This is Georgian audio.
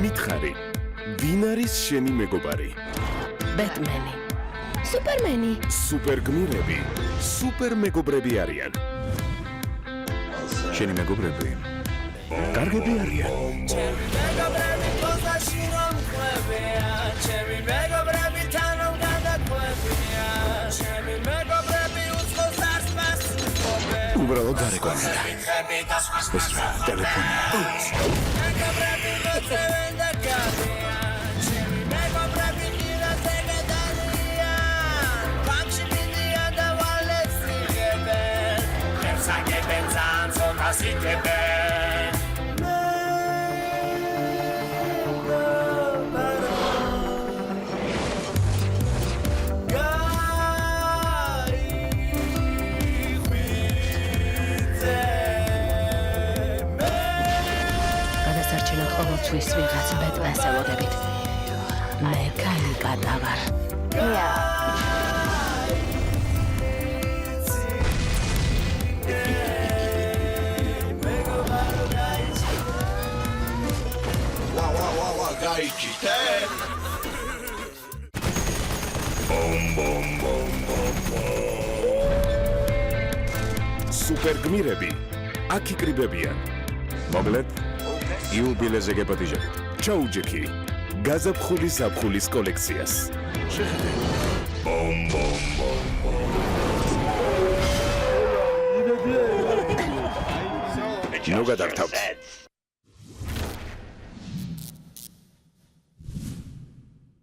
მითხარი, ვინ არის შენი მეგობარი? ბეტმენი. სუპერმენი. სუპერგმირები, სუპერმეგობრები არიან. შენი მეგობრები კარგები არიან. ჩემი მეგობრები პოზაში რომ ყვებია, ჩემი მეგობრები თანამ გადაყვებია, ჩემი მეგობრები უცხოს არსმას ყვებია. უბრალოდ გარეკონია. ეს რა ტელეფონია. მეგობრები მოწევენ და გავია, ჩემი მეგობრები ხილაზე გადალიან, ბანკში მინდიან და ვალებს იღებენ, ხებს აგებენ ძალიან ცოტას იკებენ. თვის ვიღაც ბეტმენს ელოდებით. მე კალიკატა ვარ. ვა, გაიჭიტე. სუპერგმირები აქ იკრიბებიან. მოგლეთ? იუბილეზე გეპატიჟებით. ჩაუჯექი გაზაფხული ზაფხულის კოლექციას. შეხედე. ნუ გადართავთ.